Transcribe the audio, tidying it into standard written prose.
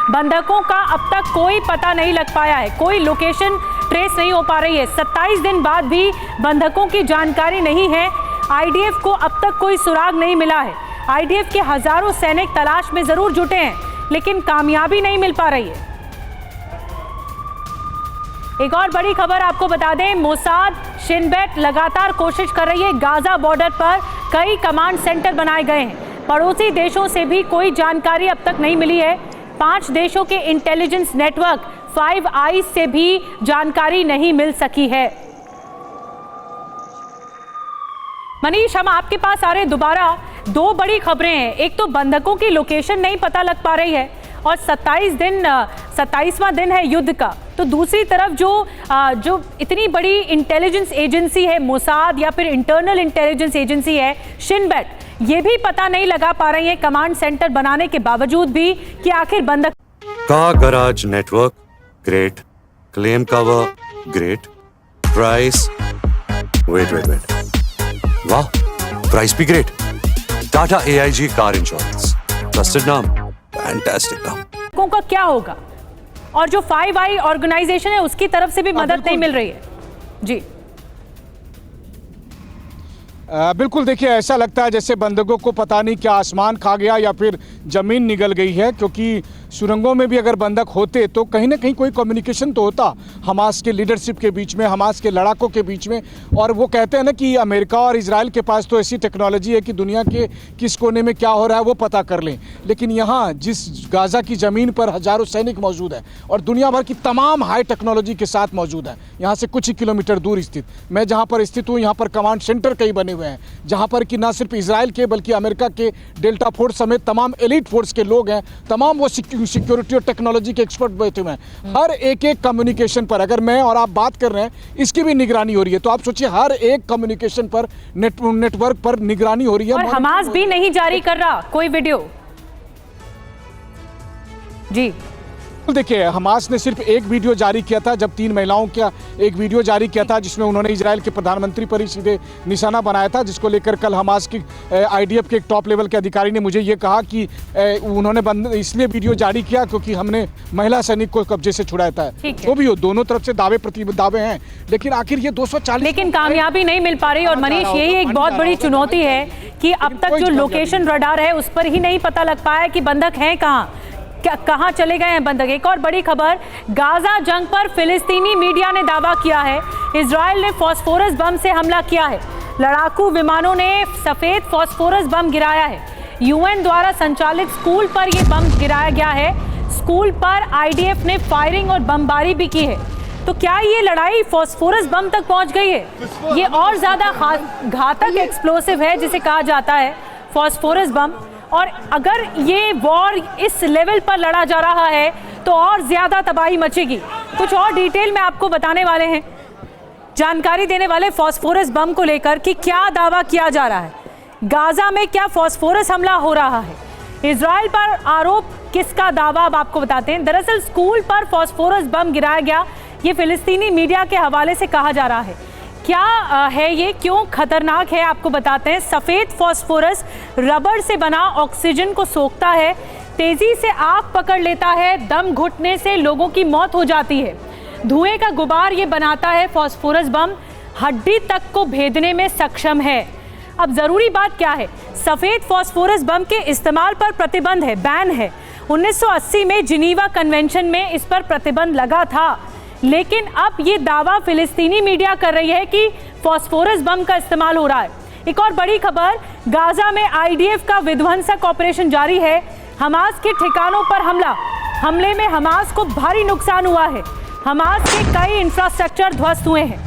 बंधकों का अब तक कोई पता नहीं लग पाया है, कोई लोकेशन ट्रेस नहीं हो पा रही है। 27 दिन बाद भी बंधकों की जानकारी नहीं है। आईडीएफ को अब तक कोई सुराग नहीं मिला है। आईडीएफ के हजारों सैनिक तलाश में जरूर जुटे हैं, लेकिन कामयाबी नहीं मिल पा रही है। एक और बड़ी खबर आपको बता दें, मोसाद शिन बेट लगातार कोशिश कर रही है। गाजा बॉर्डर पर कई कमांड सेंटर बनाए गए हैं। पड़ोसी देशों से भी कोई जानकारी अब तक नहीं मिली है। 5 देशों के इंटेलिजेंस नेटवर्क 5 आईज से भी जानकारी नहीं मिल सकी है। मनीष, हम आपके पास आ रहे हैं दोबारा। 2 बड़ी खबरें हैं, एक तो बंधकों की लोकेशन नहीं पता लग पा रही है और 27वां दिन है युद्ध का, तो दूसरी तरफ जो इतनी बड़ी इंटेलिजेंस एजेंसी है मोसाद या फिर इंटरनल इंटेलिजेंस एजेंसी है शिन बेट, ये भी पता नहीं लगा पा रही है कमांड सेंटर बनाने के बावजूद भी कि आखिर बंधक का garage network great, claim cover great, price wait वाह, प्राइस भी great. Tata AIG car insurance, trusted नाम, फैंटास्टिक नाम। का क्या होगा, और जो 5 आई ऑर्गेनाइजेशन है उसकी तरफ से भी मदद नहीं मिल रही है जी। बिल्कुल, देखिए ऐसा लगता है जैसे बंधकों को पता नहीं क्या आसमान खा गया या फिर ज़मीन निगल गई है, क्योंकि सुरंगों में भी अगर बंधक होते तो कहीं ना कहीं कोई कम्युनिकेशन तो होता हमास के लीडरशिप के बीच में, हमास के लड़ाकों के बीच में। और वो कहते हैं ना कि अमेरिका और इजराइल के पास तो ऐसी टेक्नोलॉजी है कि दुनिया के किस कोने में क्या हो रहा है वो पता कर लें। लेकिन यहाँ जिस गाज़ा की ज़मीन पर हज़ारों सैनिक मौजूद है और दुनिया भर की तमाम हाई टेक्नोलॉजी के साथ मौजूद है, यहाँ से कुछ ही किलोमीटर दूर स्थित, मैं जहाँ पर स्थित हूँ यहाँ पर कमांड सेंटर कई बने हुए हैं, जहाँ पर कि ना सिर्फ इजराइल के बल्कि अमेरिका के डेल्टा फोर्स समेत तमाम एलीट फोर्स के लोग हैं, तमाम वो सिक्योरिटी और टेक्नोलॉजी के एक्सपर्ट बैठे हुए हैं। हर एक कम्युनिकेशन पर अगर मैं और आप बात कर रहे हैं, इसकी भी निगरानी हो रही है। तो आप सोचिए हर एक कम्युनिकेशन पर नेटवर्क पर निगरानी हो रही है। और हमास भी नहीं जारी कर रहा कोई वीडियो जी। देखिए, हमास ने सिर्फ एक वीडियो जारी किया था, जब 3 महिलाओं का एक वीडियो जारी किया था जिसमें उन्होंने इजराइल के प्रधानमंत्री पर ही सीधे निशाना बनाया था, जिसको लेकर कल हमास की आईडीएफ के एक टॉप लेवल के अधिकारी ने मुझे ये कहा कि उन्होंने इसलिए वीडियो जारी किया क्योंकि हमने महिला सैनिक को कब्जे से छुड़ाया था। जो भी हो, दोनों तरफ से दावे प्रतिदावे हैं, लेकिन आखिर ये 240 लेकिन कामयाबी नहीं मिल पा रही। और मनीष, यही एक बहुत बड़ी चुनौती है कि अब तक जो लोकेशन रडार है उस पर ही नहीं पता लग पाया कि बंधक हैं कहां चले गए हैं बंधक। एक और बड़ी खबर, गाजा जंग पर फिलिस्तीनी मीडिया ने दावा किया है इजराइल ने फास्फोरस बम से हमला किया है। लड़ाकू विमानों ने सफेद फास्फोरस बम गिराया है। यूएन द्वारा संचालित स्कूल पर यह बम गिराया गया है। स्कूल पर आईडीएफ ने फायरिंग और बमबारी भी की है। तो क्या ये लड़ाई फास्फोरस बम तक पहुंच गई है? ये और ज्यादा घातक एक्सप्लोसिव है जिसे कहा जाता है फास्फोरस बम। और अगर ये वॉर इस लेवल पर लड़ा जा रहा है तो और ज्यादा तबाही मचेगी। कुछ और डिटेल में आपको बताने वाले हैं, जानकारी देने वाले फास्फोरस बम को लेकर कि क्या दावा किया जा रहा है, गाजा में क्या फास्फोरस हमला हो रहा है, इजराइल पर आरोप किसका दावा, अब आपको बताते हैं। दरअसल स्कूल पर फास्फोरस बम गिराया गया, ये फिलिस्तीनी मीडिया के हवाले से कहा जा रहा है। क्या है ये, क्यों खतरनाक है, आपको बताते हैं। सफेद फास्फोरस रबर से बना ऑक्सीजन को सोखता है, तेजी से आग पकड़ लेता है, दम घुटने से लोगों की मौत हो जाती है। धुएं का गुबार ये बनाता है फास्फोरस बम, हड्डी तक को भेदने में सक्षम है। अब जरूरी बात क्या है, सफेद फास्फोरस बम के इस्तेमाल पर प्रतिबंध है, बैन है। 1980 में जिनीवा कन्वेंशन में इस पर प्रतिबंध लगा था, लेकिन अब ये दावा फिलिस्तीनी मीडिया कर रही है कि फास्फोरस बम का इस्तेमाल हो रहा है। एक और बड़ी खबर, गाजा में आईडीएफ का विध्वंसक ऑपरेशन जारी है। हमास के ठिकानों पर हमले में हमास को भारी नुकसान हुआ है। हमास के कई इंफ्रास्ट्रक्चर ध्वस्त हुए हैं।